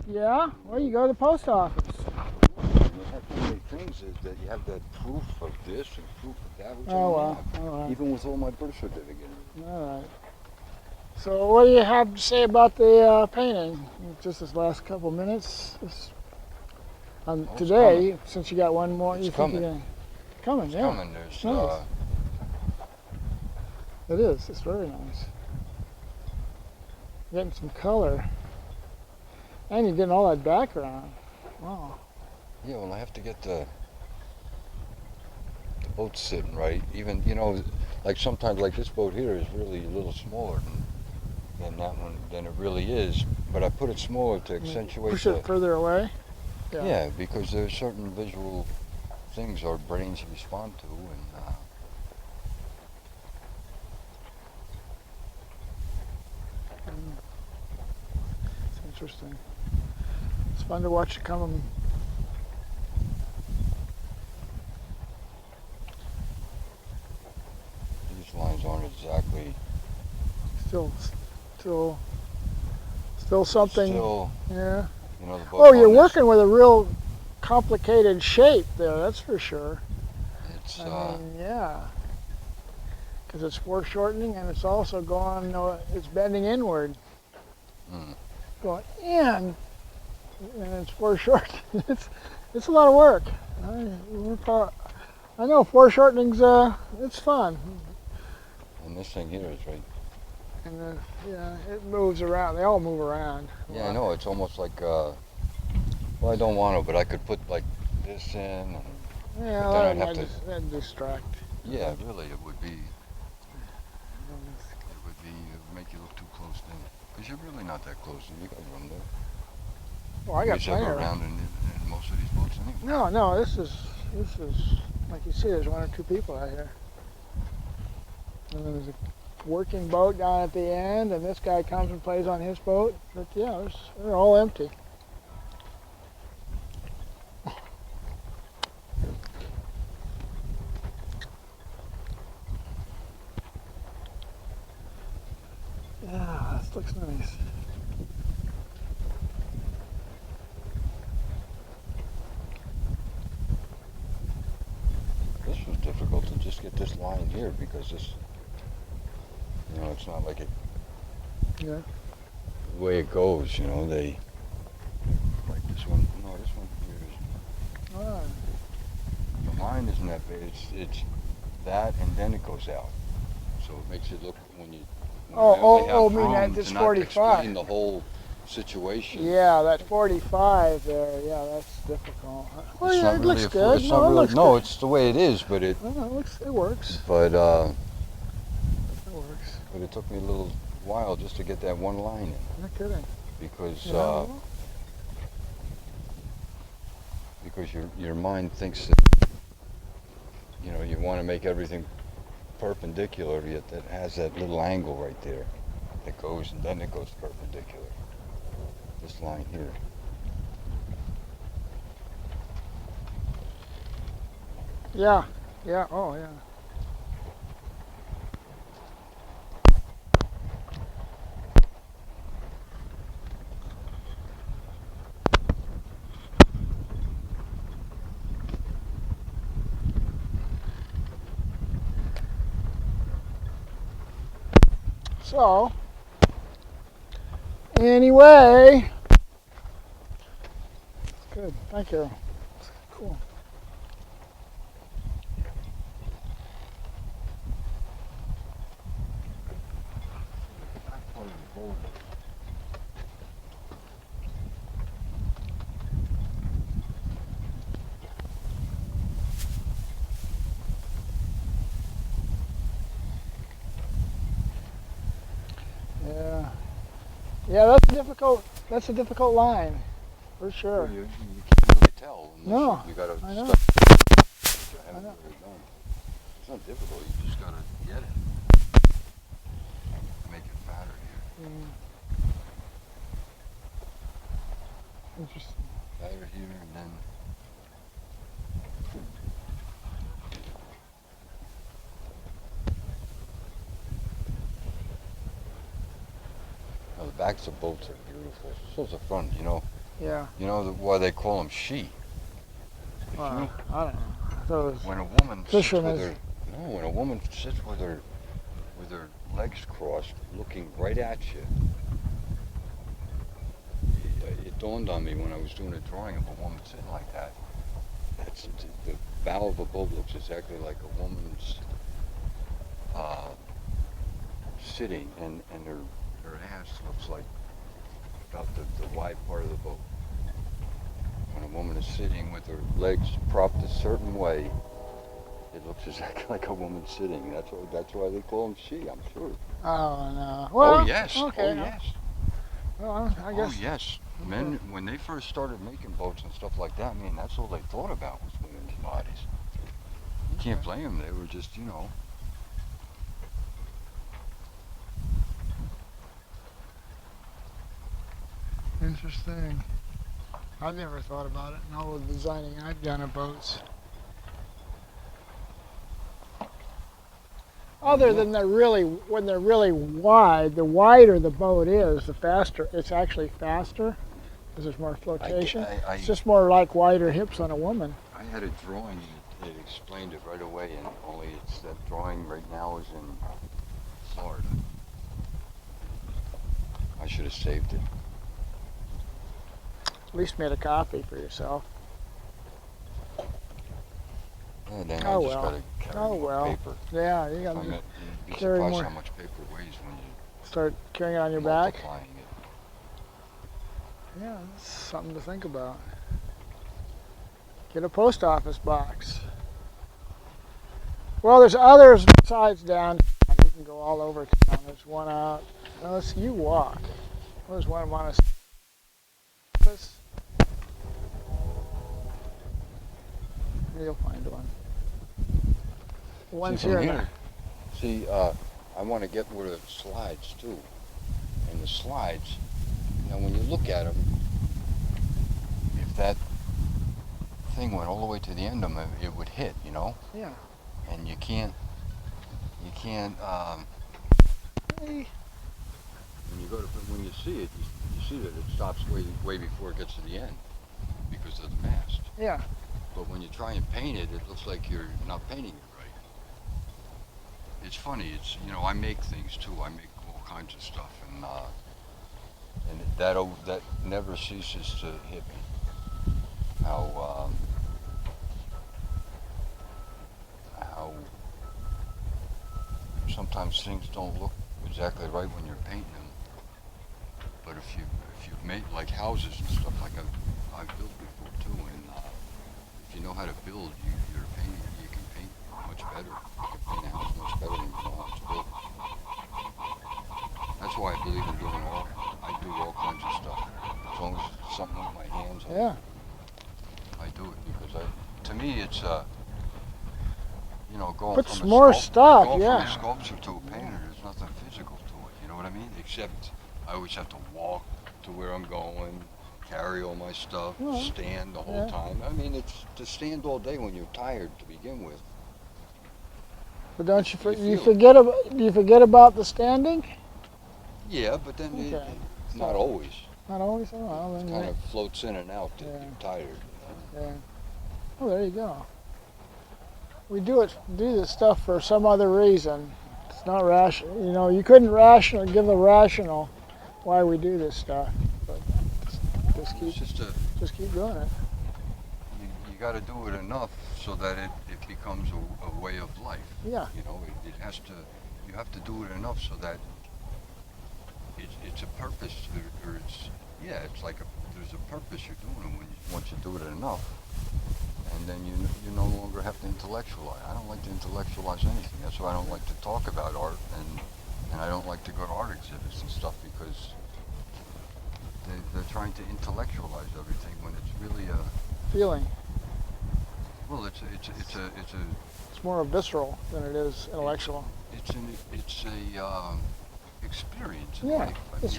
Yeah? Well, you go to the post office. You have so many things is that you have that proof of this and proof of that, which I Oh, don't well. have. All right. Even with all my birth certificate. All right. So what do you have to say about the painting? Just this last couple minutes. Oh, it's Today, coming. since you got one more, It's you think coming. you're gonna coming? It's Yeah, coming. There's it's nice. It is. It's very nice. Getting some color, and you're getting all that background. Wow. yeah, well, I have to get the boat sitting right. Even, like sometimes like this boat here is really a little smaller than that one, than it really is. But I put it smaller to accentuate Push it further away. yeah, because there's certain visual things our brains respond to, and It's interesting. It's fun to watch it come. these lines aren't exactly. Still, still, still something. Still, Yeah. the boat. Oh, you're working with a real complicated shape there. That's for sure. It's I mean, yeah. Because it's foreshortening and it's also going. It's bending inward. mm, Going in, and it's foreshortening. It's a lot of work. I know foreshortening's it's fun. and this thing here is right. And yeah, it moves around. They all move around. Yeah, I know. It's almost like. Well, I don't want to, but I could put like this in. And, Yeah, but then I'd have to. that'd distract. Yeah, really, it would be. It would make you look too close then, because you're really not that close. You got room there. Well, I got You plenty go of room. around in most of these boats anyway. No. This is like you see. There's one or two people out here. And then there's a working boat down at the end, and this guy comes and plays on his boat. But yeah, they're all empty. Yeah, this looks nice. This was difficult to just get this line here because this, it's not like it. Yeah. The way it goes, they like this one. No, this one here is. Ah. The line isn't that big. It's that, and then it goes out. So it makes it look when I only mean have that this room to not 45. explain the whole situation. Yeah, that 45 there. Yeah, that's difficult. Well, It's yeah, not it really looks a good. It's No, not it really. looks No, good. it's the way it is, but it. No, it works. But It works. but it took me a little while just to get that one line in Not kidding. because Yeah. because your mind thinks that you want to make everything perpendicular, yet that has that little angle right there that goes and then it goes perpendicular. This line here. Yeah. Yeah. Oh, yeah. So, anyway, good. Thank you. Cool. Yeah. Yeah, that's a difficult line, for sure. You can't really tell. No, You gotta I know. I I know. It's not difficult. You just gotta get it. Make it fatter here. Interesting. Fatter here, and then. Now the backs of boats are beautiful. So is the front. Yeah. You know why they call them she? Well, I don't know. Those When a woman sits fishermen. with her, no, when a woman sits with her legs crossed, looking right at you, it dawned on me when I was doing a drawing of a woman sitting like that. That's the bow of a boat looks exactly like a woman's sitting, and her ass looks like about the wide part of the boat. When a woman is sitting with her legs propped a certain way, it looks exactly like a woman sitting. That's why they call them she, I'm sure. Oh no. Well, Oh yes. okay. Oh yes. Well, I guess. Oh yes. Men, when they first started making boats and stuff like that, man, that's all they thought about was women's bodies. You can't blame them. They were just, you know. Interesting. I've never thought about it in all the designing I've done of boats. Other than when they're really wide, the wider the boat is, the faster, it's actually faster because there's more flotation. It's just more like wider hips on a woman. I had a drawing that explained it right away, and only that drawing right now is in Florida. I should have saved it. At least made a copy for yourself. Yeah, then Oh, I just well. gotta carry Oh more well. paper. Yeah, you gotta You'd be carry surprised more. how much paper weighs when you Start carrying it on your back. multiplying it. Yeah, that's something to think about. Get a post office box. Well, there's others besides downtown. You can go all over town. There's one out. No, it's you walk. There's one on a office. You'll find one. One's See, here from now. here, see, I want to get rid of slides too. And the slides, now when you look at them, if that thing went all the way to the end of them, it would hit, you know? Yeah. And you can't, Hey. when you see it, you see that it stops way before it gets to the end because of the mast. Yeah. But when you try and paint it, it looks like you're not painting it right. It's funny, you know, I make things too. I make all kinds of stuff, and that never ceases to hit me. How sometimes things don't look exactly right when you're painting them. But if you've made like houses and stuff, like I've built before too, and if you know how to build, you can paint much better. You can paint a house much better than you know how to build. That's why I believe in doing I do all kinds of stuff. As long as it's something with my hands, I do it because to me it's you know, going Puts from more stuff, from yeah. a sculpture to a painter, there's nothing physical to it. You know what I mean? Except I always have to walk to where I'm going, carry all my stuff, stand the whole time. I mean, it's to stand all day when you're tired to begin with. But don't you forget about? Do you forget about the standing? Yeah, but then it's not always. Not always. Oh, well, It kind of floats in and out that you're tired. Yeah. Oh, there you go. We do this stuff for some other reason. It's not rational. You know, you couldn't give a rational why we do this stuff. But just keep doing it. You got to do it enough so that it becomes a way of life. Yeah. You know, it has to. You have to do it enough so that it's a purpose, or it's like there's a purpose you're doing it once you do it enough. And then you no longer have to intellectualize. I don't like to intellectualize anything. That's why I don't like to talk about art, and I don't like to go to art exhibits and stuff because they're trying to intellectualize everything when it's really a feeling. Well, it's more visceral than it is intellectual. It's a experience in yeah, life. I mean,